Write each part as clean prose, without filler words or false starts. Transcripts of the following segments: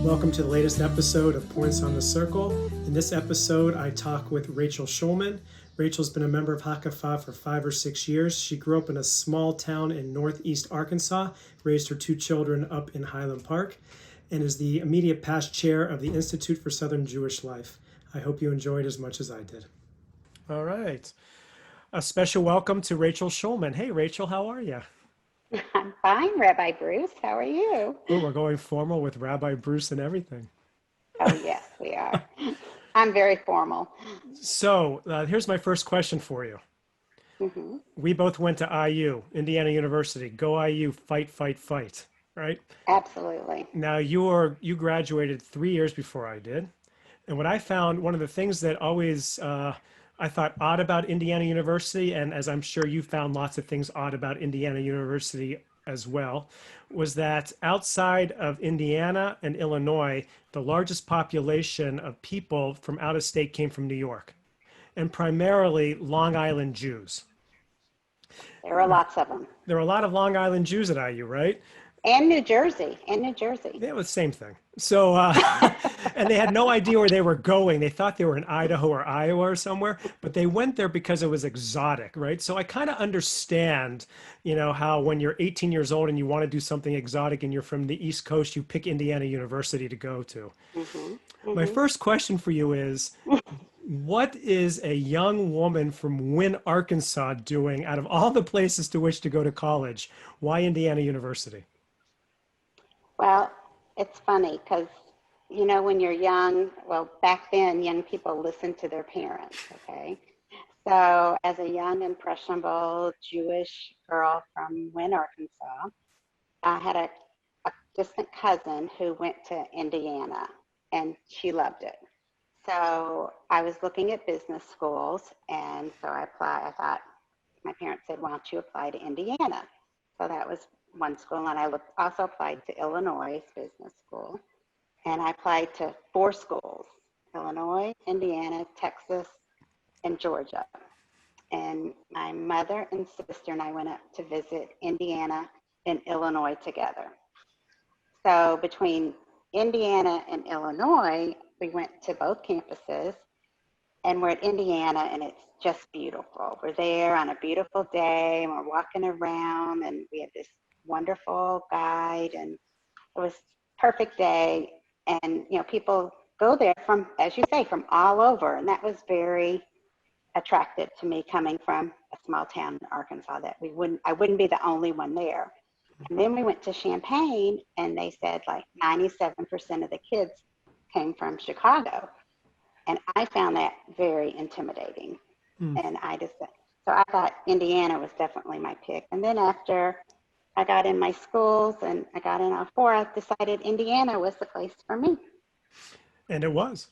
Welcome to the latest episode of Points on the Circle. In this episode, I talk with Rachel Schulman. Rachel's been a member of Hakafah for 5 or 6 years. She grew up in a small town in northeast Arkansas, raised her 2 children up in Highland Park, and is the immediate past chair of the Institute for Southern Jewish Life. I hope you enjoyed as much as I did. All right. A special welcome to Rachel Schulman. Hey, Rachel, how are you? I'm fine, Rabbi Bruce. How are you? Oh, we're going formal with Rabbi Bruce and everything. Oh, yes, we are. I'm very formal. So here's my first question for you. Mm-hmm. We both went to IU, Indiana University. Go IU, fight, fight, fight, right? Absolutely. Now, you graduated 3 years before I did. And what I found, one of the things that always I thought odd about Indiana University, and as I'm sure you found lots of things odd about Indiana University as well, was that outside of Indiana and Illinois, the largest population of people from out of state came from New York, and primarily Long Island Jews. There are lots of them. There are a lot of Long Island Jews at IU, right? And New Jersey. Yeah, it was the same thing. So, and they had no idea where they were going. They thought they were in Idaho or Iowa or somewhere, but they went there because it was exotic, right? So I kind of understand, how when you're 18 years old and you want to do something exotic and you're from the East Coast, you pick Indiana University to go to. Mm-hmm. Mm-hmm. My first question for you is, what is a young woman from Wynne, Arkansas doing out of all the places to which to go to college? Why Indiana University? Well, it's funny because, when you're young, well, back then, young people listened to their parents, okay? So as a young, impressionable Jewish girl from Wynne, Arkansas, I had a distant cousin who went to Indiana, and she loved it. So I was looking at business schools, and so I applied. I thought, my parents said, why don't you apply to Indiana? So that was one school, and I also applied to Illinois Business School, and I applied to 4 schools: Illinois, Indiana, Texas, and Georgia. And my mother and sister and I went up to visit Indiana and Illinois together. So between Indiana and Illinois, we went to both campuses, and we're at Indiana, and it's just beautiful. We're there on a beautiful day, and we're walking around, and we had this wonderful guide, and it was a perfect day. And people go there from, as you say, from all over, and that was very attractive to me, coming from a small town in Arkansas, that I wouldn't be the only one there. And then we went to Champaign, and they said like 97% of the kids came from Chicago, and I found that very intimidating. And so I thought Indiana was definitely my pick. And then after I got in my schools and I got in all 4, I decided Indiana was the place for me. And it was.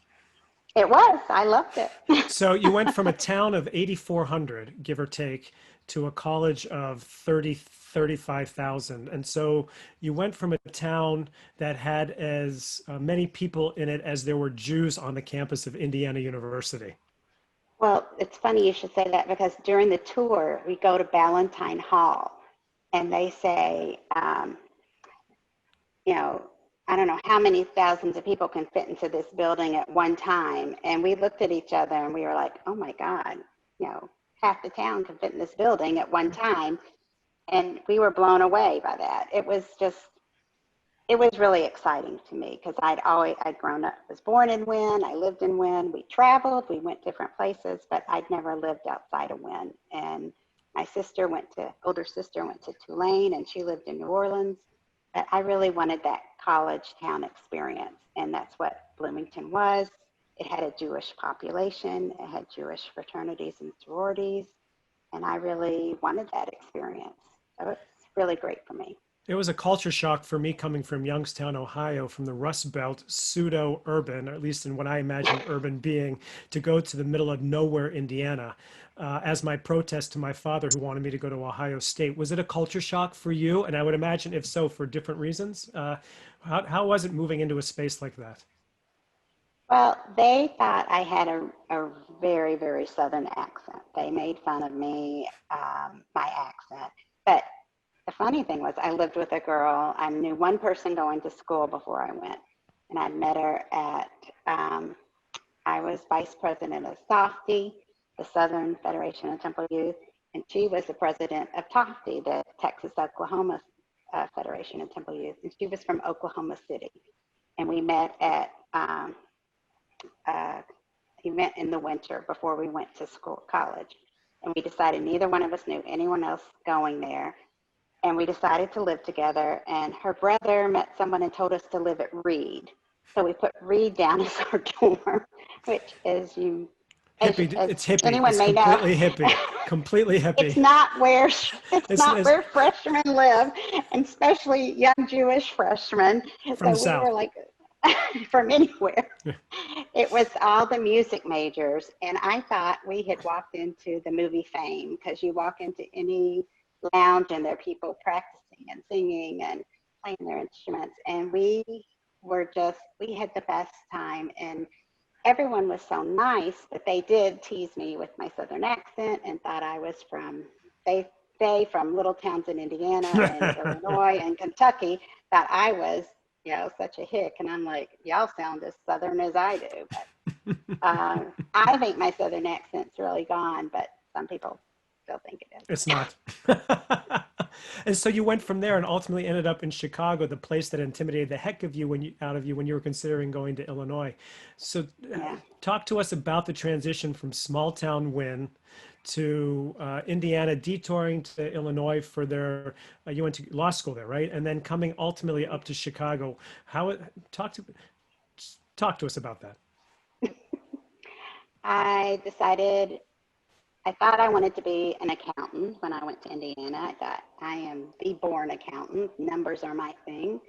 It was. I loved it. So you went from a town of 8,400, give or take, to a college of 35,000. And so you went from a town that had as many people in it as there were Jews on the campus of Indiana University. Well, it's funny you should say that, because during the tour, we go to Valentines Hall, and they say, I don't know how many thousands of people can fit into this building at one time. And we looked at each other and we were like, oh my God, half the town can fit in this building at one time. And we were blown away by that. It was really exciting to me, because I'd grown up, was born in Wynne, I lived in Wynne, we traveled, we went different places, but I'd never lived outside of Wynne. And my older sister went to Tulane, and she lived in New Orleans. But I really wanted that college town experience, and that's what Bloomington was. It had a Jewish population, it had Jewish fraternities and sororities, and I really wanted that experience. So it's really great for me. It was a culture shock for me, coming from Youngstown, Ohio, from the Rust Belt, pseudo-urban, or at least in what I imagine urban being, to go to the middle of nowhere, Indiana, as my protest to my father, who wanted me to go to Ohio State. Was it a culture shock for you? And I would imagine, if so, for different reasons. How was it moving into a space like that? Well, they thought I had a very, very Southern accent. They made fun of me, my accent. But the funny thing was, I lived with a girl. I knew one person going to school before I went. and I met her at, I was vice president of SOFTY, the Southern Federation of Temple Youth, and she was the president of TOFTY, the Texas Oklahoma Federation of Temple Youth, and she was from Oklahoma City. And we met at event in the winter before we went to college. And we decided neither one of us knew anyone else going there. And we decided to live together. And her brother met someone and told us to live at Reed. So we put Reed down as our dorm, which is Hippie, as it's hippie. anyone It's may know. completely hippie. Completely hippie. It's not where freshmen live, and especially young Jewish freshmen. From So the we were South. like from anywhere. Yeah. It was all the music majors, and I thought we had walked into the movie Fame, because you walk into any lounge and there are people practicing and singing and playing their instruments, and we had the best time, and everyone was so nice, but they did tease me with my Southern accent and thought I was they from little towns in Indiana and Illinois and Kentucky, thought I was, such a hick. And I'm like, y'all sound as Southern as I do. But I think my Southern accent's really gone, but some people still think it is. It's not. And so you went from there and ultimately ended up in Chicago, the place that intimidated the heck of you when you were considering going to Illinois. So talk to us about the transition from small town Wynn to Indiana, detouring to Illinois for you went to law school there, right? And then coming ultimately up to Chicago. Talk to us about that. I thought I wanted to be an accountant when I went to Indiana. I thought I am the born accountant. Numbers are my thing.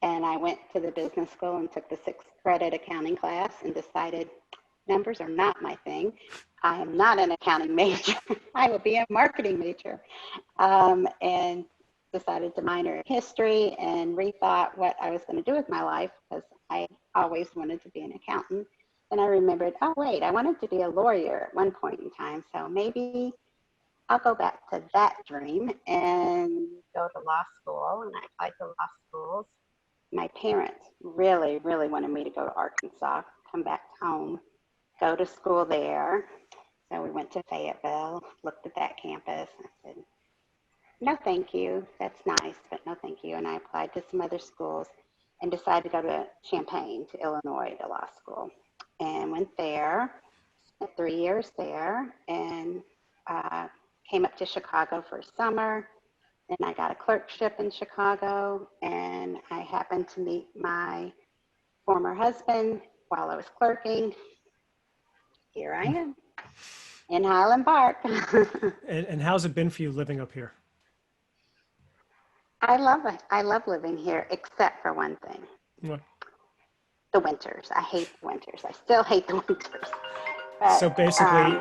And I went to the business school and took the 6th credit accounting class and decided numbers are not my thing. I am not an accounting major. I will be a marketing major. And decided to minor in history and rethought what I was going to do with my life, because I always wanted to be an accountant. And I remembered, oh, wait, I wanted to be a lawyer at one point in time. So maybe I'll go back to that dream and go to law school. And I applied to law schools. My parents really, really wanted me to go to Arkansas, come back home, go to school there. So we went to Fayetteville, looked at that campus. I said, no, thank you. That's nice, but no, thank you. And I applied to some other schools and decided to go to Champaign, to Illinois, to law school. And went there, spent 3 years there, and came up to Chicago for summer. Then I got a clerkship in Chicago, and I happened to meet my former husband while I was clerking. Here I am in Highland Park. And how's it been for you living up here? I love it. I love living here, except for one thing. What? The winters. I hate the winters. I still hate the winters. But, so basically,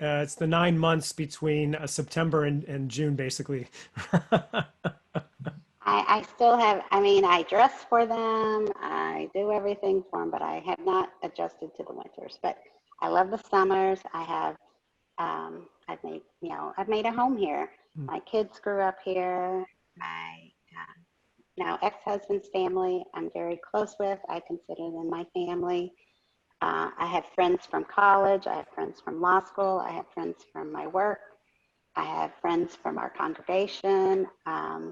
it's the 9 months between September and June, basically. I still have, I dress for them. I do everything for them, but I have not adjusted to the winters. But I love the summers. I've made a home here. My kids grew up here. My now ex-husband's family I'm very close with. I consider them my family. I have friends from college. I have friends from law school. I have friends from my work. I have friends from our congregation. I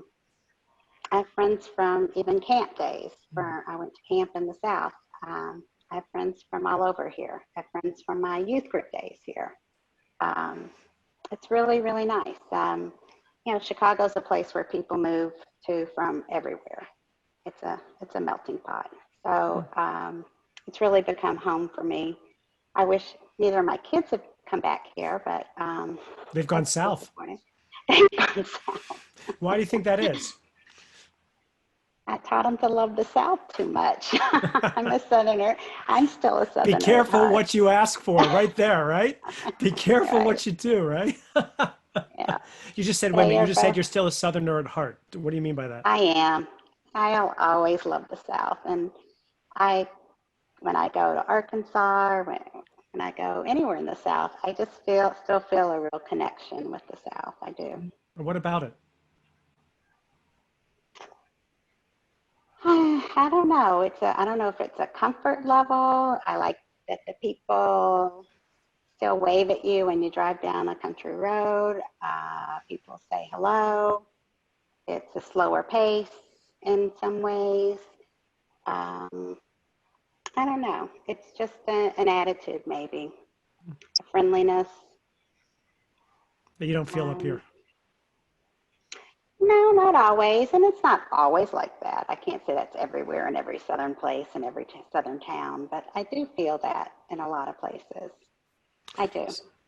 have friends from even camp days where I went to camp in the South. I have friends from all over here. I have friends from my youth group days here. It's really, really nice. Chicago's a place where people move to from everywhere. It's a melting pot. So it's really become home for me. I wish neither of my kids had come back here, but they've gone south. They've gone south. Why do you think that is? I taught them to love the South too much. I'm a Southerner. I'm still a Southerner. Be careful what you ask for, right there, right? Be careful right. what you do, right? Yeah. You just said, wait a minute, you just said you're still a Southerner at heart. What do you mean by that? I am. I'll always love the South. And when I go to Arkansas, or when I go anywhere in the South, I just still feel a real connection with the South. I do. What about it? I don't know. I don't know if it's a comfort level. I like that the people still wave at you when you drive down a country road. People say hello. It's a slower pace in some ways. Um, I don't know. It's just an attitude, maybe a friendliness. That you don't feel up here. No, not always, and it's not always like that. I can't say that's everywhere in every southern place and every southern town, but I do feel that in a lot of places. I do.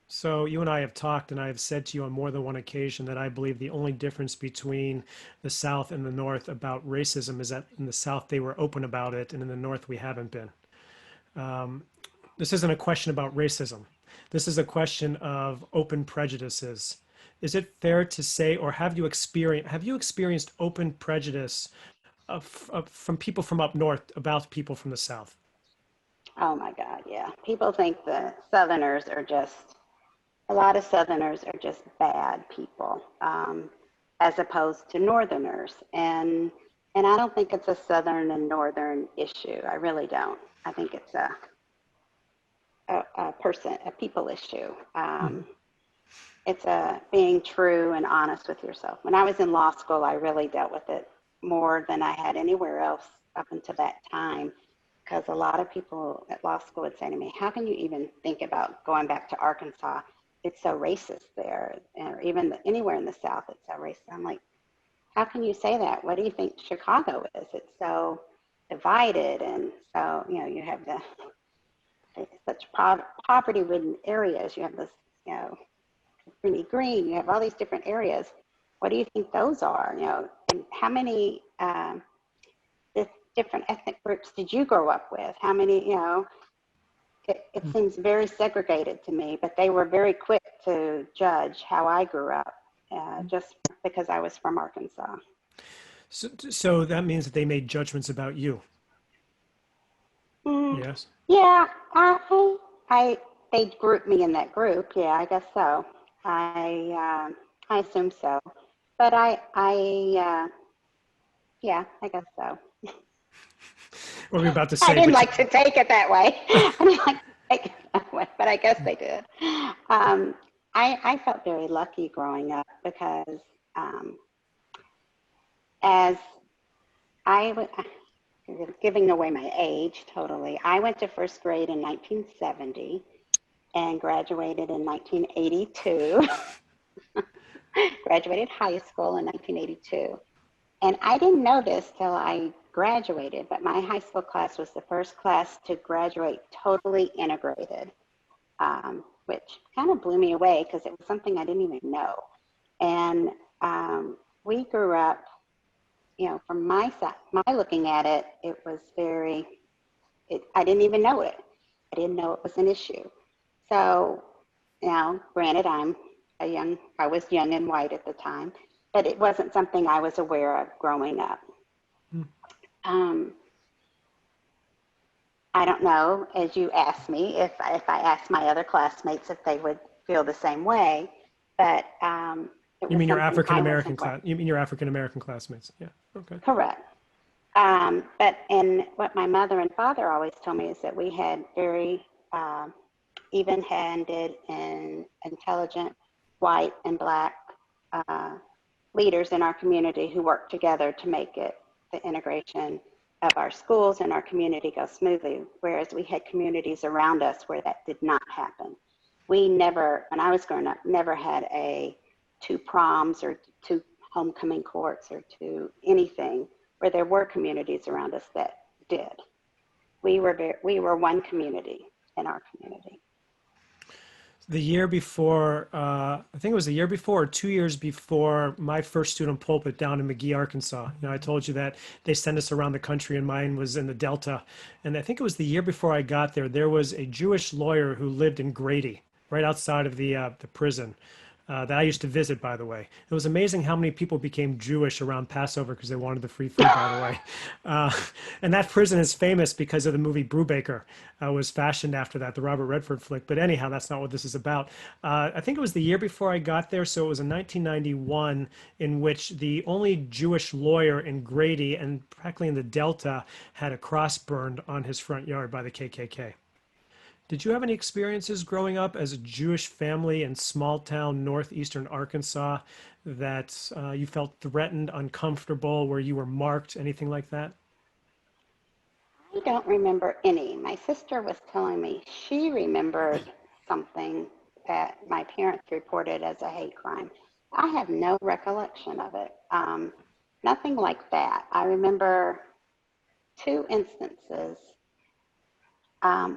So you and I have talked, and I have said to you on more than one occasion that I believe the only difference between the South and the North about racism is that in the South they were open about it, and in the North we haven't been. This isn't a question about racism. This is a question of open prejudices. Is it fair to say, or have you experienced open prejudice from people from up north about people from the South? Oh my God, yeah. People think the Southerners are just, a lot of Southerners are just bad people, as opposed to Northerners. And I don't think it's a Southern and Northern issue. I really don't. I think it's a people issue. It's a being true and honest with yourself. When I was in law school, I really dealt with it more than I had anywhere else up until that time, because a lot of people at law school would say to me, how can you even think about going back to Arkansas? It's so racist there, or even anywhere in the South, it's so racist. I'm like, how can you say that? What do you think Chicago is? It's so divided, and so, you have such poverty-ridden areas. You have this, Greeny Green, you have all these different areas. What do you think those are? And how many different ethnic groups did you grow up with? How many, it seems very segregated to me, but they were very quick to judge how I grew up just because I was from Arkansas. So that means that they made judgments about you. Yes. Yeah, they grouped me in that group. Yeah, I guess so. I assume so, but yeah, I guess so. What were you about to say? I didn't like to take it that way. I didn't like to take it that way, but I guess they did. I felt very lucky growing up because as I was giving away my age totally, I went to first grade in 1970 and graduated in 1982. Graduated high school in 1982. And I didn't know this till I graduated, but my high school class was the first class to graduate totally integrated, which kind of blew me away because it was something I didn't even know. And we grew up, from my side, my looking at it, it was I didn't even know it. I didn't know it was an issue. So now, granted, I was young and white at the time, but it wasn't something I was aware of growing up. I don't know, as you asked me, if I asked my other classmates if they would feel the same way, but you mean your African American class? You mean your African American classmates? Yeah. Okay. Correct. But what my mother and father always told me is that we had very even-handed and intelligent white and black leaders in our community who worked together to make the integration of our schools and our community go smoothly, whereas we had communities around us where that did not happen. We never, when I was growing up, never had two proms or two homecoming courts or two anything where there were communities around us that did. We were one community in our community. The year before, I think it was the year before or 2 years before my first student pulpit down in McGee, Arkansas. I told you that they sent us around the country and mine was in the Delta. And I think it was the year before I got there, there was a Jewish lawyer who lived in Grady, right outside of the prison. that I used to visit, by the way. It was amazing how many people became Jewish around Passover because they wanted the free food, by the way. Uh, and that prison is famous because of the movie Brubaker, was fashioned after that, the Robert Redford flick. But anyhow, that's not what this is about. I think it was the year before I got there, so it was in 1991, in which the only Jewish lawyer in Grady and practically in the Delta had a cross burned on his front yard by the KKK. Did you have any experiences growing up as a Jewish family in small town northeastern Arkansas that you felt threatened, uncomfortable, where you were marked, anything like that? I don't remember any. My sister was telling me she remembered something that my parents reported as a hate crime. I have no recollection of it. Nothing like that. I remember two instances.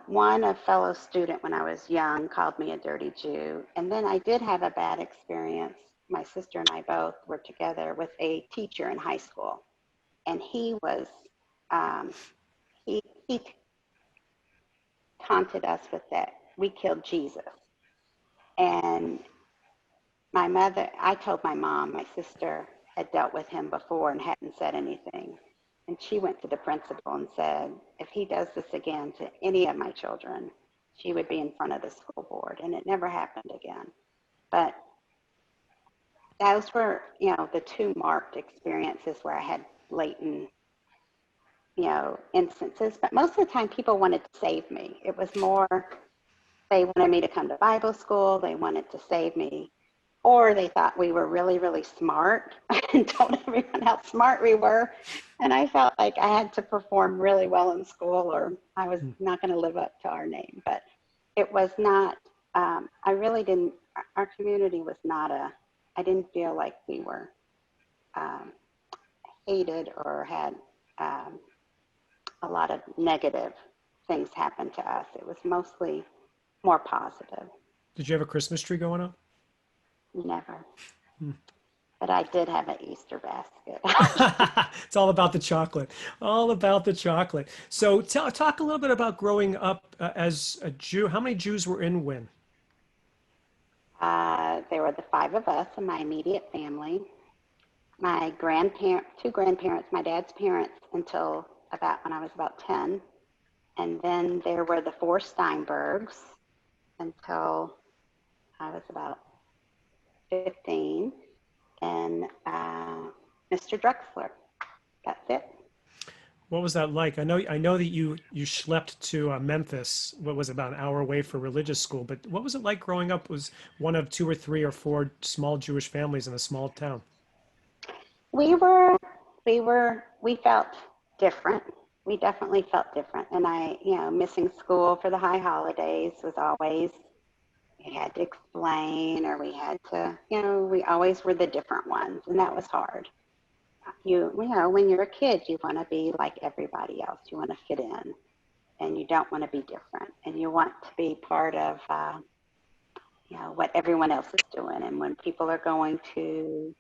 One, a fellow student when I was young called me a dirty Jew. And then I did have a bad experience. My sister and I both were together with a teacher in high school. And um, he taunted us with that we killed Jesus. And I told my mom, my sister had dealt with him before and hadn't said anything. And she went to the principal and said, if he does this again to any of my children, she would be in front of the school board. And it never happened again. But those were, the two marked experiences where I had blatant, instances. But most of the time people wanted to save me. It was more, they wanted me to come to Bible school. They wanted to save me. Or they thought we were really, really smart and told everyone how smart we were. And I felt like I had to perform really well in school or I was not going to live up to our name. But it was not, I really didn't, our community was not I didn't feel like we were hated or had a lot of negative things happen to us. It was mostly more positive. Did you have a Christmas tree going up? Never. But I did have an Easter basket. It's all about the chocolate. All about the chocolate. So talk a little bit about growing up as a Jew. How many Jews were in Wynn? There were the five of us in my immediate family. My two grandparents, my dad's parents until about when I was about 10. And then there were the four Steinbergs until I was about 15, and Mr. Drexler. That's it. What was that like? I know that you schlepped to Memphis. What was it, about an hour away for religious school? But what was it like growing up? Was one of two or three or four small Jewish families in a small town? We felt different. We definitely felt different. And missing school for the high holidays was always, we had to explain or we had to, we always were the different ones. And that was hard. When you're a kid, you want to be like everybody else. You want to fit in and you don't want to be different. And you want to be part of, what everyone else is doing. And when people are going to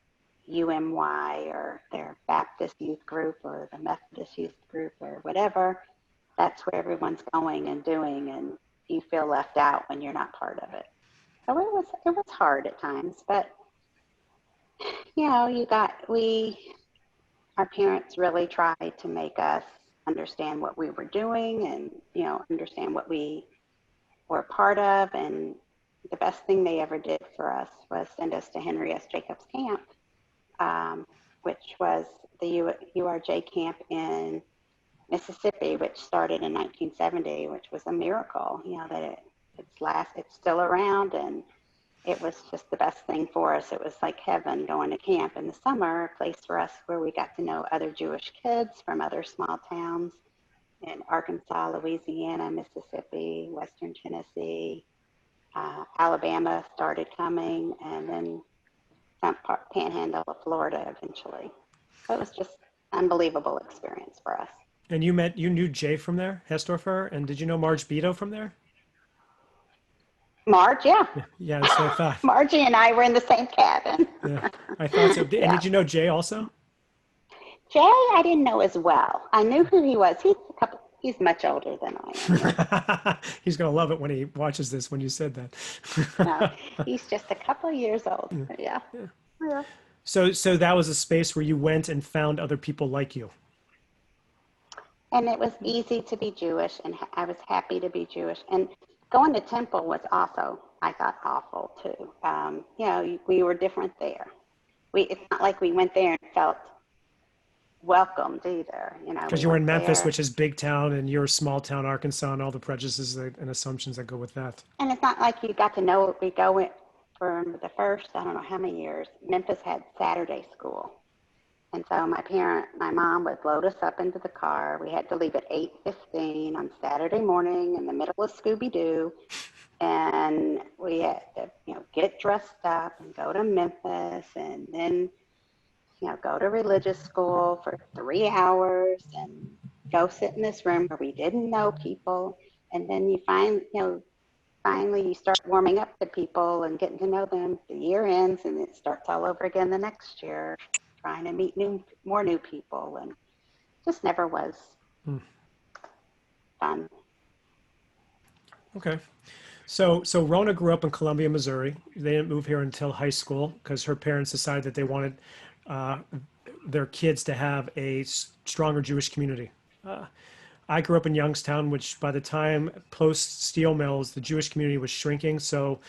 UMY or their Baptist youth group or the Methodist youth group or whatever, that's where everyone's going and doing, and you feel left out when you're not part of it. So it was hard at times, but our parents really tried to make us understand what we were doing and understand what we were part of. And the best thing they ever did for us was send us to Henry S. Jacobs Camp, which was the URJ camp in Mississippi, which started in 1970, which was a miracle, that it's still around, and it was just the best thing for us. It was like heaven going to camp in the summer, a place for us where we got to know other Jewish kids from other small towns in Arkansas, Louisiana, Mississippi, Western Tennessee, Alabama started coming, and then some panhandle of Florida eventually. So it was just an unbelievable experience for us. And you knew Jay from there, Hestorfer, and did you know Marge Beto from there? Marge, yeah. Yeah, that's what I thought. Margie and I were in the same cabin. Yeah, I thought so. And did you know Jay also? Jay, I didn't know as well. I knew who he was. He's He's much older than I am. Yeah. He's going to love it when he watches this, when you said No, that. he's just a couple years old. Yeah. But yeah. Yeah. Yeah. So that was a space where you went and found other people like you. And it was easy to be Jewish, and I was happy to be Jewish. And going to temple was also, I thought, awful too. We were different there. It's not like we went there and felt welcomed either. Because We you were went in Memphis, there, which is big town, and you're small town Arkansas, and all the prejudices and assumptions that go with that. and it's not like you got to know it. We go in for the first, I don't know how many years. Memphis had Saturday school. And so my mom would load us up into the car. We had to leave at 8:15 on Saturday morning in the middle of Scooby-Doo. And we had to, get dressed up and go to Memphis and then, go to religious school for 3 hours and go sit in this room where we didn't know people. And then finally you start warming up to people and getting to know them. The year ends and it starts all over again the next year, trying to meet more new people, and just never was fun. Okay. So Rona grew up in Columbia, Missouri. They didn't move here until high school because her parents decided that they wanted uh, their kids to have a stronger Jewish community. I grew up in Youngstown, which by the time post steel mills, the Jewish community was shrinking. So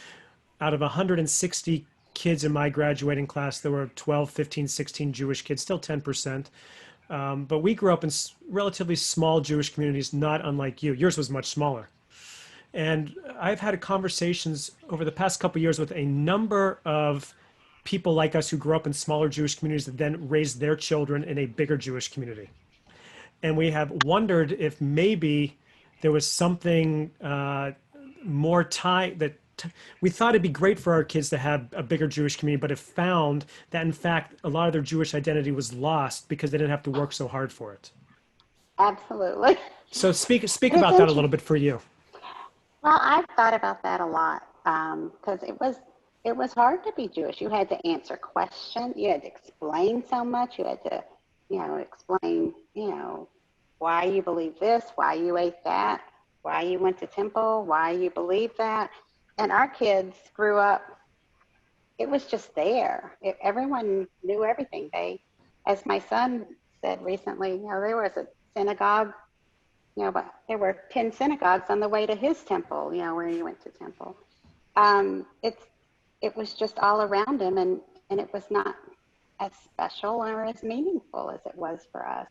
out of 160 kids in my graduating class, there were 12, 15, 16 Jewish kids, still 10%. But we grew up in relatively small Jewish communities, not unlike you. Yours was much smaller. And I've had conversations over the past couple of years with a number of people like us who grew up in smaller Jewish communities that then raised their children in a bigger Jewish community. And we have wondered if maybe there was something more tie that we thought it'd be great for our kids to have a bigger Jewish community, but have found that in fact a lot of their Jewish identity was lost because they didn't have to work so hard for it. Absolutely. So speak It is about that a interesting. little bit for you. Well, I've thought about that a lot because it was hard to be Jewish. You had to answer questions. You had to explain so much. You had to, explain, why you believe this, why you ate that, why you went to temple, why you believe that. And our kids grew up. It was just there. Everyone knew everything. As my son said recently, there was a synagogue, but there were 10 synagogues on the way to his temple, where he went to temple. It's it was just all around him, and it was not as special or as meaningful as it was for us.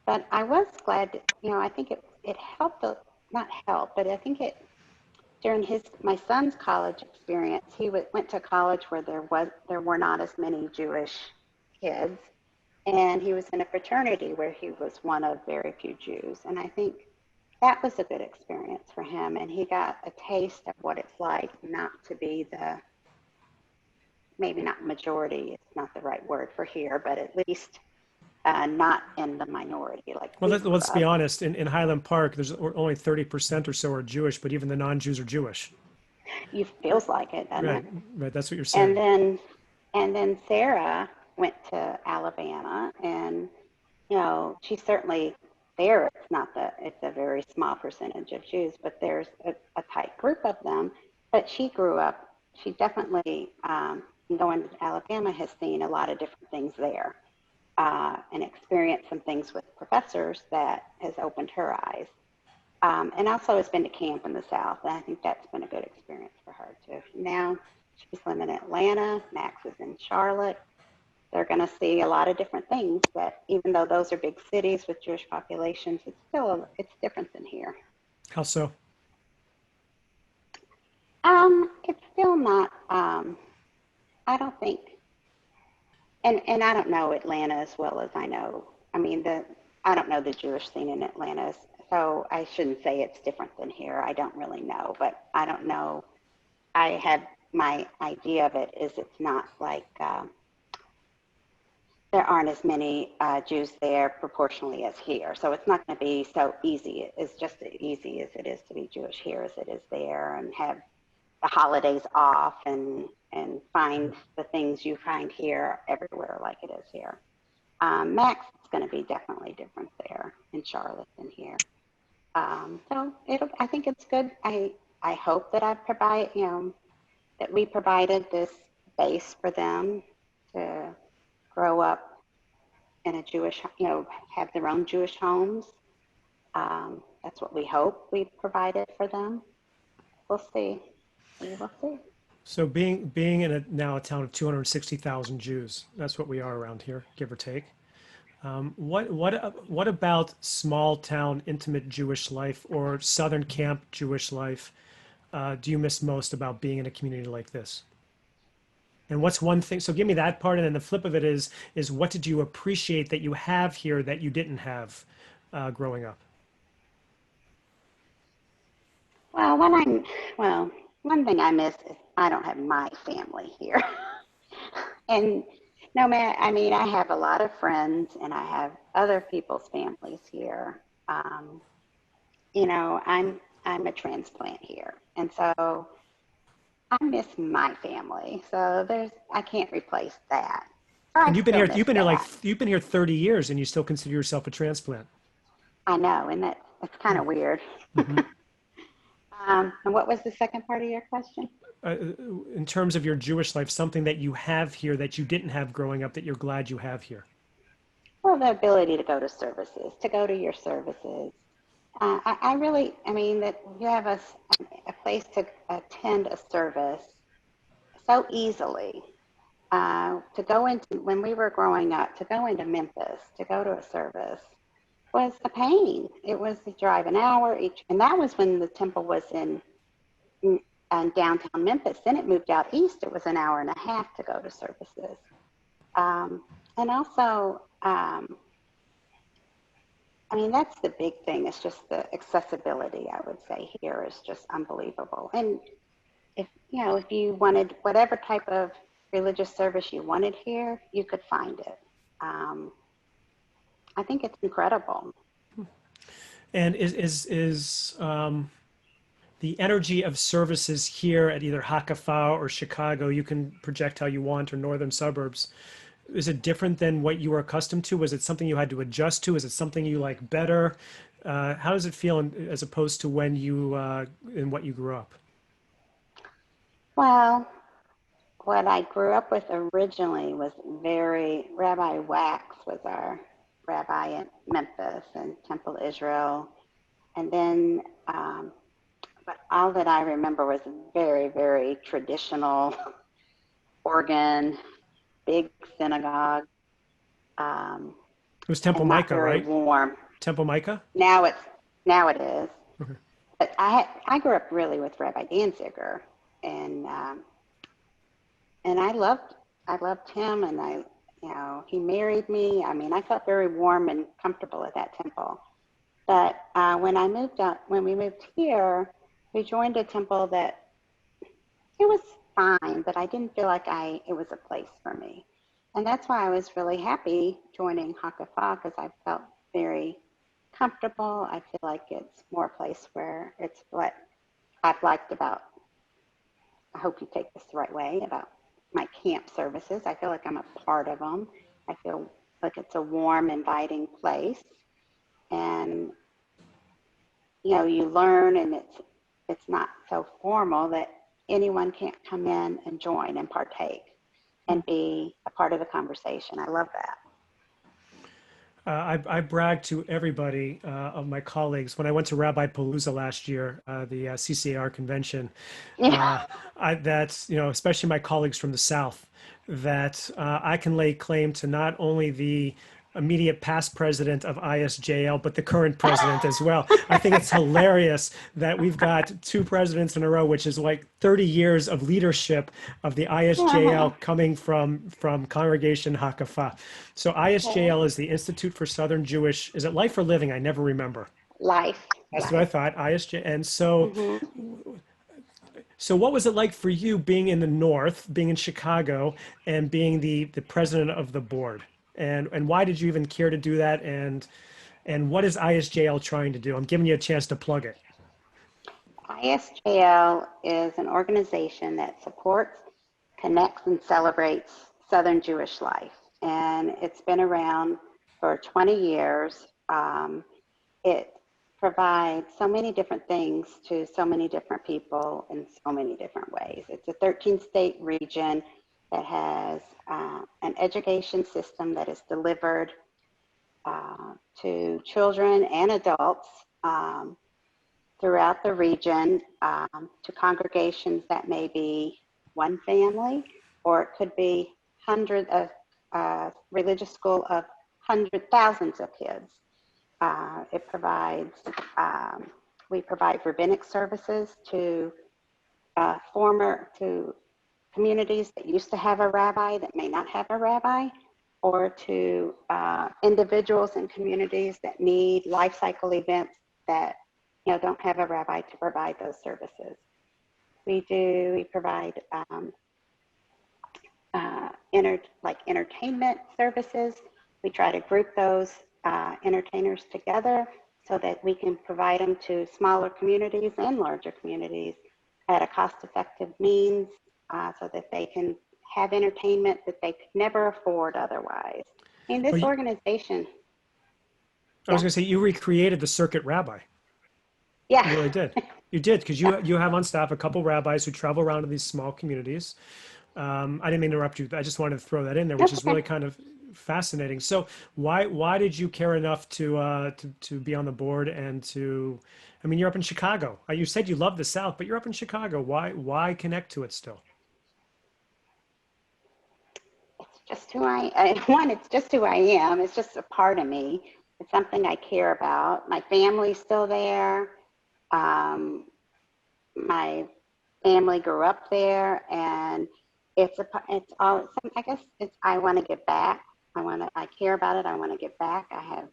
But I was glad, I think it helped, not help, but I think it, during my son's college experience, he went to college where there were not as many Jewish kids, and he was in a fraternity where he was one of very few Jews. And I think that was a good experience for him, and he got a taste of what it's like not to be maybe not majority, it's not the right word for here, but at least not in the minority like Well, we grew let's be up. honest. In Highland Park, there's only 30% or so are Jewish, but even the non-Jews are Jewish. It feels like it, doesn't Right, it? right. That's what you're And saying. then and then Sarah went to Alabama, and she certainly, there it's a very small percentage of Jews, but there's a tight group of them. But she definitely, going to Alabama, has seen a lot of different things there, and experienced some things with professors that has opened her eyes. And also has been to camp in the South, and I think that's been a good experience for her too. Now she's living in Atlanta, Max is in Charlotte. They're going to see a lot of different things that, even though those are big cities with Jewish populations, it's different than here. How so? It's still not, I don't think, and I don't know Atlanta as well as I know. I mean, I don't know the Jewish scene in Atlanta, so I shouldn't say it's different than here. I don't really know, but I don't know. I have my idea of it is it's not like, there aren't as many Jews there proportionally as here. So it's not going to be so easy. It's just as easy as it is to be Jewish here as it is there, and have the holidays off and find the things you find here everywhere like it is here. Max is going to be definitely different there in Charlotte than here. I think it's good. I hope that that we provided this base for them to grow up in a Jewish, have their own Jewish homes. That's what we hope we provided for them. We'll see. We will see. So being in now a town of 260,000 Jews, that's what we are around here, give or take. What about small town intimate Jewish life or Southern camp Jewish life do you miss most about being in a community like this? And what's one thing? So give me that part, and then the flip of it is what did you appreciate that you have here that you didn't have growing up? Well, one thing I miss is I don't have my family here. And no man, I mean, I have a lot of friends and I have other people's families here. I'm a transplant here. And so I miss my family. So I can't replace that. So I And still miss that. you've been here 30 years and you still consider yourself a transplant. I know, and it's kind of weird. Mm-hmm. And what was the second part of your question? uh, in terms of your Jewish life, something that you have here that you didn't have growing up that you're glad you have here? Well, the ability to go to services, to go to your services. I mean, that you have a place to attend a service so easily. To go into, when we were growing up, to go into Memphis, to go to a service was a pain. It was to drive an hour each, and that was when the temple was in downtown Memphis. Then it moved out east. It was an hour and a half to go to services. And also, I mean, that's the big thing. It's just the accessibility, I would say, here is just unbelievable. And if you wanted whatever type of religious service you wanted here, you could find it. I think it's incredible. And the energy of services here at either Hakafa or Chicago, you can project how you want, or northern suburbs, is it different than what you were accustomed to? Was it something you had to adjust to? Is it something you like better? How does it feel as opposed to when in what you grew up? Well, what I grew up with originally was Rabbi Wax was our rabbi in Memphis and Temple Israel. And then, but all that I remember was very, very traditional organ, big synagogue, It was Temple and not Micah, very right? warm. Temple Micah? Now it is. Okay. But I grew up really with Rabbi Danziger, and I loved him, and he married me. I mean, I felt very warm and comfortable at that temple. But when we moved here, we joined a temple that it was fine, but I didn't feel like it was a place for me. And that's why I was really happy joining Hakafa, because I felt very comfortable. I feel like it's more a place where it's what I've liked about, I hope you take this the right way, about my camp services. I feel like I'm a part of them. I feel like it's a warm, inviting place. And, you learn, and it's not so formal that anyone can't come in and join and partake and be a part of the conversation. I love that. I bragged to everybody of my colleagues when I went to Rabbi Palooza last year, the CCAR convention, Yeah. especially my colleagues from the South, that I can lay claim to not only the immediate past president of ISJL, but the current president as well. I think it's hilarious that we've got two presidents in a row, which is like 30 years of leadership of the ISJL coming from Congregation Hakafa. So ISJL is the Institute for Southern Jewish, is it Life or Living? I never remember. Life. That's what I thought, ISJ. And so, so what was it like for you being in the North, being in Chicago, and being the president of the board? And why did you even care to do that? And what is ISJL trying to do? I'm giving you a chance to plug it. ISJL is an organization that supports, connects, and celebrates Southern Jewish life. And it's been around for 20 years. It provide so many different things to so many different people in so many different ways. It's a 13-state region that has an education system that is delivered to children and adults throughout the region, to congregations that may be one family, or it could be hundreds of religious school of thousands of kids. It provides, we provide rabbinic services to to communities that used to have a rabbi that may not have a rabbi, or to individuals and communities that need life cycle events that don't have a rabbi to provide those services. We provide entertainment services. We try to group those entertainers together so that we can provide them to smaller communities and larger communities at a cost-effective means, so that they can have entertainment that they could never afford otherwise. I mean, this organization. I was going to say, you recreated the circuit rabbi. Yeah. You really did. You did, because you have on staff a couple rabbis who travel around to these small communities. I didn't mean to interrupt you. I just wanted to throw that in there, which is really kind of fascinating. So why did you care enough to be on the board and to, I mean, you're up in Chicago. You said you love the South, but you're up in Chicago. Why connect to it still? It's just who it's just who I am. It's just a part of me. It's something I care about. My family's still there. My family grew up there, and I want to give back. I care about it. I want to give back. I have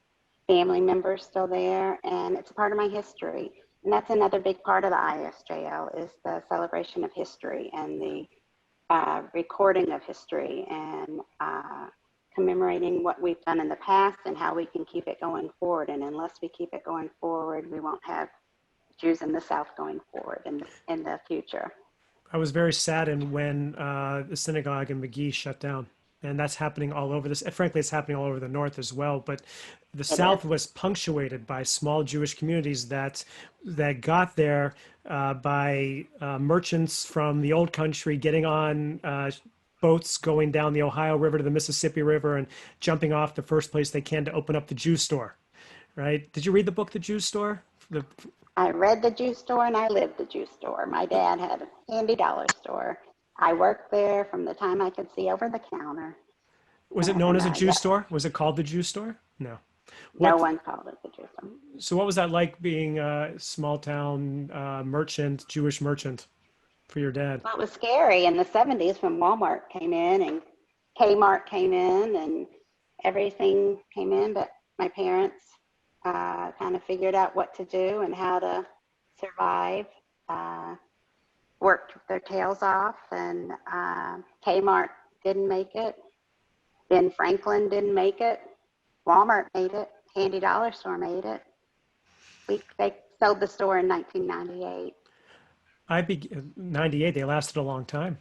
family members still there, and it's a part of my history. And that's another big part of the ISJL, is the celebration of history and the recording of history, and commemorating what we've done in the past and how we can keep it going forward. And unless we keep it going forward, we won't have Jews in the South going forward in the future. I was very saddened when the synagogue in McGee shut down. And that's happening all over this. Frankly, it's happening all over the North as well. But the South was punctuated by small Jewish communities that got there by merchants from the old country getting on boats going down the Ohio River to the Mississippi River and jumping off the first place they can to open up the Jew store. Right? Did you read the book, The Jew Store? I read The Jew Store and I lived the Jew Store. My dad had a handy dollar store. I worked there from the time I could see over the counter. Was it known as a Jew store? Was it called the Jew Store? No. No one called it the Jew Store. So what was that like, being a small town merchant, Jewish merchant, for your dad? Well, it was scary in the 70s when Walmart came in and Kmart came in and everything came in, but my parents kind of figured out what to do and how to survive. Worked their tails off, and Kmart didn't make it. Ben Franklin didn't make it. Walmart made it. Handy Dollar Store made it. They sold the store in 1998. 98, they lasted a long time.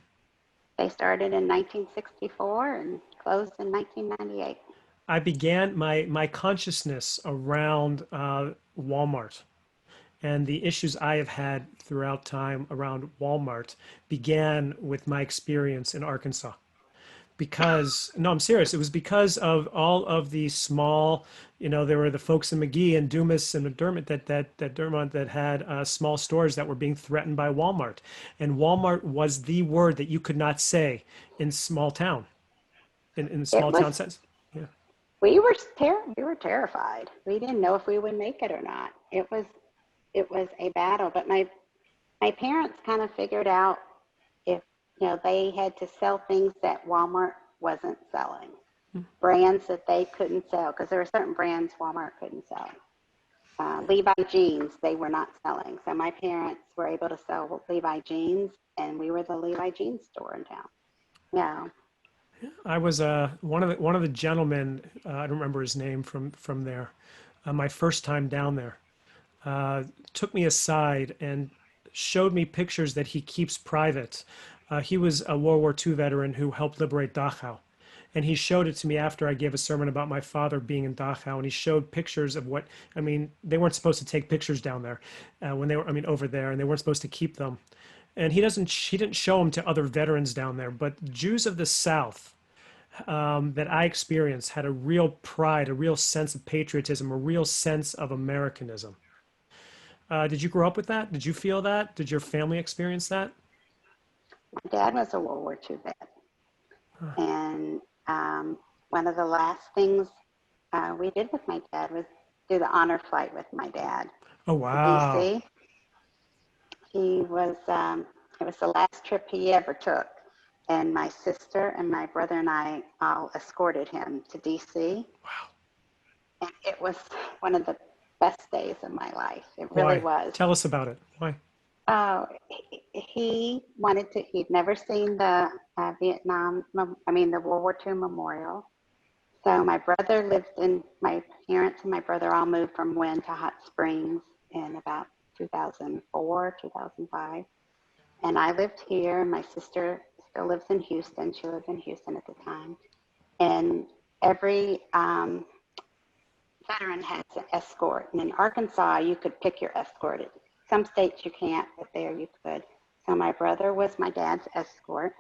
They started in 1964 and closed in 1998. I began my consciousness around Walmart and the issues I have had throughout time around Walmart began with my experience in Arkansas. Because, no, I'm serious. It was because of all of the small, there were the folks in McGee and Dumas and Dermot that had small stores that were being threatened by Walmart. And Walmart was the word that you could not say in small town, in the small town sense. Yeah. We were terrified. We didn't know if we would make it or not. It was a battle, but my parents kind of figured out if they had to sell things that Walmart wasn't selling, brands that they couldn't sell, because there were certain brands Walmart couldn't sell. Levi jeans, they were not selling. So my parents were able to sell Levi jeans, and we were the Levi jeans store in town. Yeah. I was one of the gentlemen, I don't remember his name from there, my first time down there, took me aside and showed me pictures that he keeps private. He was a World War II veteran who helped liberate Dachau. And he showed it to me after I gave a sermon about my father being in Dachau, and he showed pictures of what, I mean, they weren't supposed to take pictures down there when they were, I mean, over there, and they weren't supposed to keep them. And he didn't show them to other veterans down there, but Jews of the South that I experienced had a real pride, a real sense of patriotism, a real sense of Americanism. Did you grow up with that? Did you feel that? Did your family experience that? My dad was a World War II vet. And one of the last things we did with my dad was do the honor flight with my dad Oh, to wow. DC. It was the last trip he ever took. And my sister and my brother and I all escorted him to DC. Wow. And it was one of the best days of my life. It really Why? was. Tell us about it. Why? Oh, he wanted to, he'd never seen the the World War II memorial. So my brother lived in, my parents and my brother all moved from Wynn to Hot Springs in about 2004, 2005. And I lived here. My sister still lives in Houston. She lived in Houston at the time. And every veteran has an escort. And in Arkansas, you could pick your escort. Some states you can't, but there you could. So my brother was my dad's escort.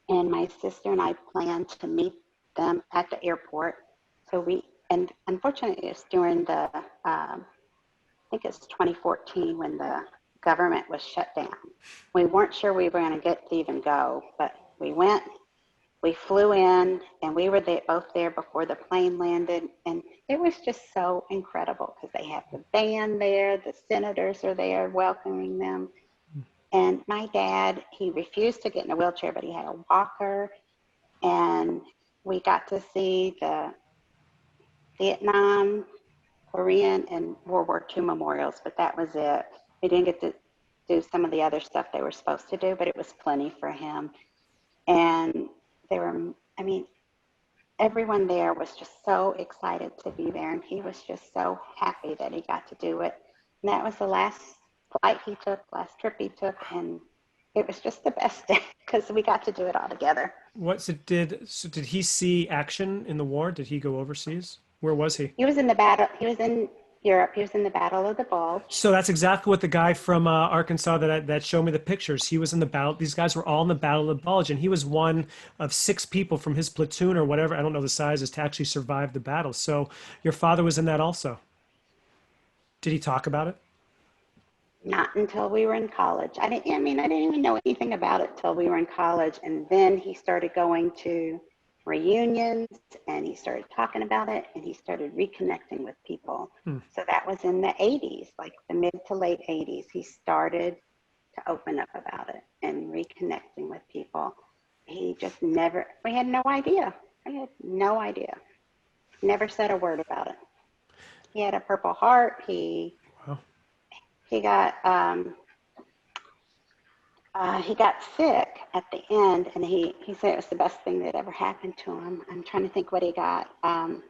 And my sister and I planned to meet them at the airport. And unfortunately, it's during I think it's 2014 when the government was shut down. We weren't sure we were going to get to even go, but we went. We flew in, and we were both there before the plane landed, and it was just so incredible because they have the band there, the senators are there welcoming them. And my dad, he refused to get in a wheelchair, but he had a walker, and we got to see the Vietnam, Korean, and World War II memorials, but that was it. We didn't get to do some of the other stuff they were supposed to do, but it was plenty for him. And everyone there was just so excited to be there, and he was just so happy that he got to do it. And that was the last flight he took, last trip he took, and it was just the best day because we got to do it all together. Did he see action in the war? Did he go overseas? Where was he? He was in the battle. He was in Europe. He was in the Battle of the Bulge. So that's exactly what the guy from Arkansas that showed me the pictures. He was in the battle. These guys were all in the Battle of the Bulge, and he was one of 6 people from his platoon or whatever. I don't know the sizes to actually survive the battle. So your father was in that also. Did he talk about it? Not until we were in college. I didn't even know anything about it till we were in college. And then he started going to reunions and he started talking about it and he started reconnecting with people. So that was in the 80s, like the mid to late 80s. He started to open up about it and reconnecting with people. He just never, we had no idea. We had no idea. Never said a word about it. He had a Purple Heart. Wow. He got sick at the end, and he said it was the best thing that ever happened to him. I'm trying to think what he got. All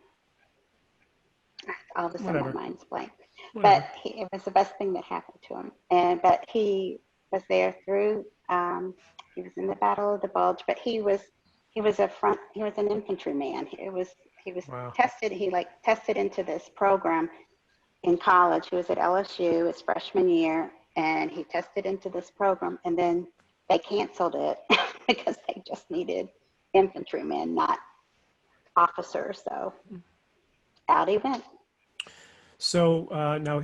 of a sudden, Whatever. my mind's blank. Whatever. But it was the best thing that happened to him. But he was there through. He was in the Battle of the Bulge, but he was an infantryman. He was Wow. tested. He tested into this program in college. He was at LSU his freshman year, and he tested into this program, and then they canceled it because they just needed infantrymen, not officers. So out he went. So now,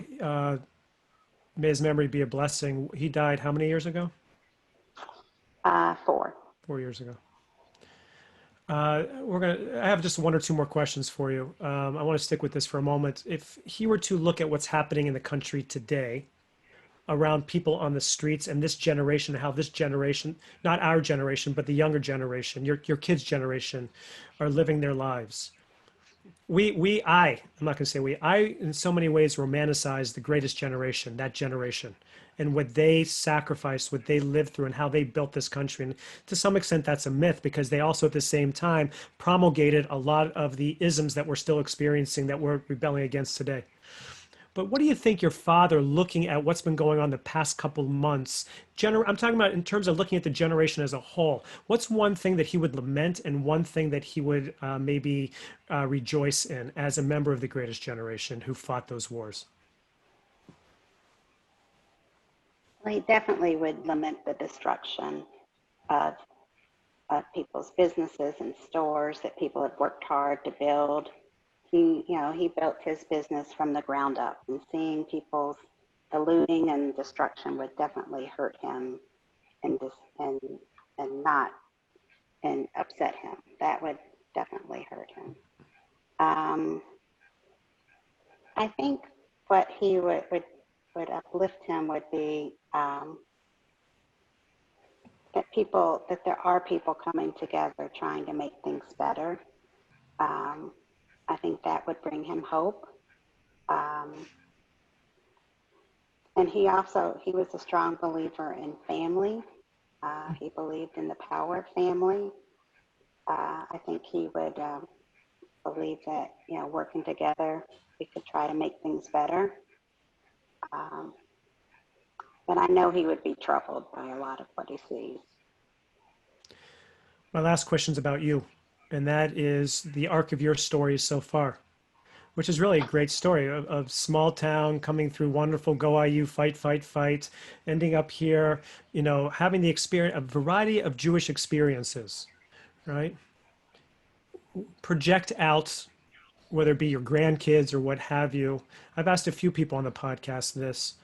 may his memory be a blessing. He died how many years ago? 4. 4 years ago. I have just 1 or 2 more questions for you. I want to stick with this for a moment. If he were to look at what's happening in the country today around people on the streets and this generation, how this generation, not our generation, but the younger generation, your kids' generation, are living their lives. I'm not going to say I in so many ways romanticize the greatest generation, that generation, and what they sacrificed, what they lived through, and how they built this country. And to some extent, that's a myth because they also at the same time promulgated a lot of the isms that we're still experiencing that we're rebelling against today. But what do you think your father, looking at what's been going on the past couple months, I'm talking about in terms of looking at the generation as a whole, what's one thing that he would lament and one thing that he would maybe rejoice in as a member of the greatest generation who fought those wars? Well, he definitely would lament the destruction of, of people's businesses and stores that people had worked hard to build. He built his business from the ground up, and seeing people's the looting and destruction would definitely hurt him and not and upset him. That would definitely hurt him. Um, I think what he would uplift him would be that there are people coming together trying to make things better. Um, I think that would bring him hope. Um, and he was a strong believer in family. He believed in the power of family. I think he would believe that, working together, we could try to make things better. Um, but I know he would be troubled by a lot of what he sees. My last question's about you, and that is the arc of your stories so far, which is really a great story of small town coming through wonderful go IU, fight, fight, fight, ending up here, having the experience, a variety of Jewish experiences, right? Project out, whether it be your grandkids or what have you. I've asked a few people on the podcast this.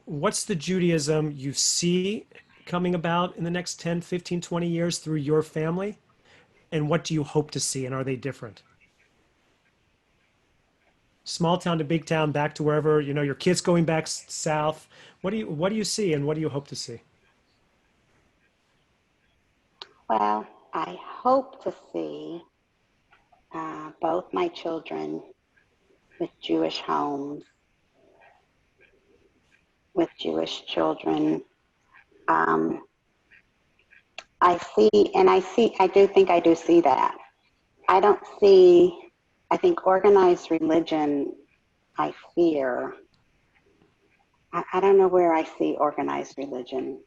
What's the Judaism you see coming about in the next 10, 15, 20 years through your family? And what do you hope to see? And are they different? Small town to big town, back to wherever, your kids going back south. What do you see and what do you hope to see? Well, I hope to see both my children with Jewish homes, with Jewish children. Um, I do think I do see that. I don't see, I think organized religion, I fear. I don't know where I see organized religion.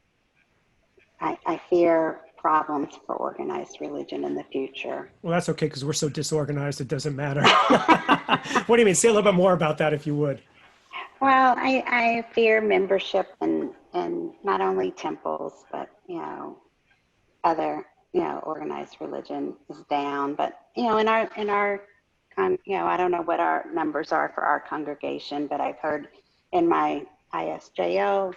I fear problems for organized religion in the future. Well, that's okay because we're so disorganized, it doesn't matter. What do you mean? Say a little bit more about that if you would. Well, I fear membership and not only temples, but, other, organized religion is down. But, I don't know what our numbers are for our congregation, but I've heard in my ISJO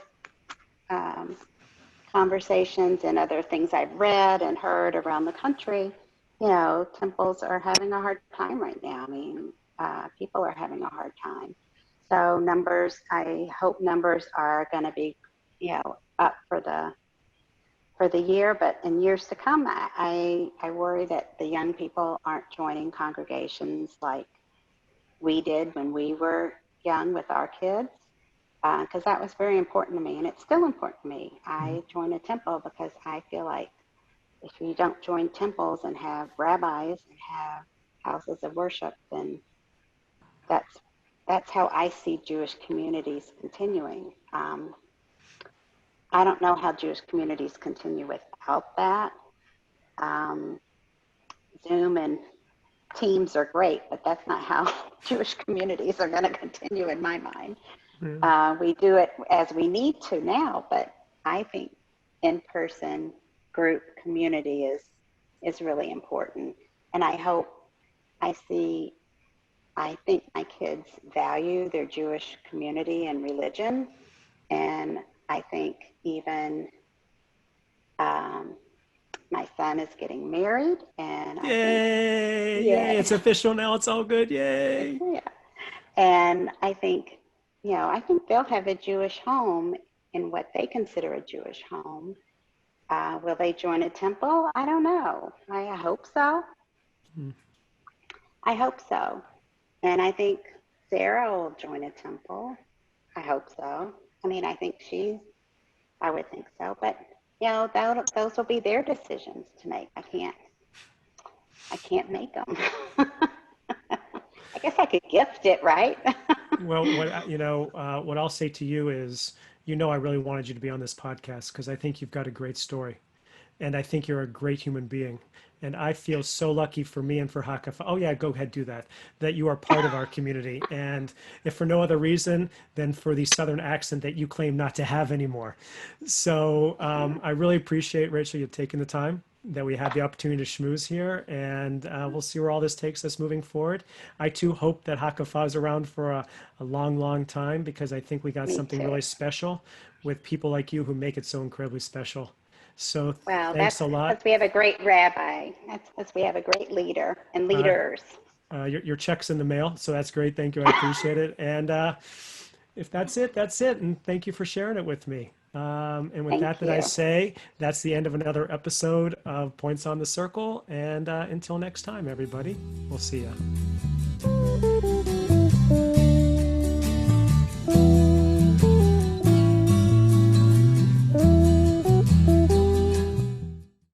conversations and other things I've read and heard around the country, temples are having a hard time right now. I mean, people are having a hard time. So I hope numbers are going to be, up for the year, but in years to come, I worry that the young people aren't joining congregations like we did when we were young with our kids, because that was very important to me, and it's still important to me. I joined a temple because I feel like if you don't join temples and have rabbis and have houses of worship, then that's how I see Jewish communities continuing. I don't know how Jewish communities continue without that. Um, Zoom and Teams are great, but that's not how Jewish communities are going to continue in my mind. We do it as we need to now, but I think in-person group community is really important. And I think my kids value their Jewish community and religion. And I think even my son is getting married, and I think, Yay! yeah, Yay! It's official now. It's all good. Yay! yeah. And I think they'll have a Jewish home in what they consider a Jewish home. Will they join a temple? I don't know. I hope so. I hope so. And I think Sarah will join a temple. I hope so. I mean, I would think so. But, those will be their decisions to make. I can't make them. I guess I could gift it, right? Well, what I'll say to you is, I really wanted you to be on this podcast because I think you've got a great story, and I think you're a great human being. And I feel so lucky for me and for Hakafa. Oh yeah, go ahead, do that. That you are part of our community, and if for no other reason than for the Southern accent that you claim not to have anymore. So I really appreciate, Rachel, you taking the time that we had the opportunity to schmooze here, and we'll see where all this takes us moving forward. I too hope that Hakafa is around for a long, long time because I think we got Me something too. really special with people like you who make it so incredibly special. So Well, thanks that's a lot. because we have a great rabbi. That's because we have a great leader and Uh, leaders. your check's in the mail, so that's great. Thank you. I appreciate it. And if that's it, that's it. And thank you for sharing it with me. And with Thank that I you. say, that's the end of another episode of Points on the Circle. And until next time, everybody, we'll see you.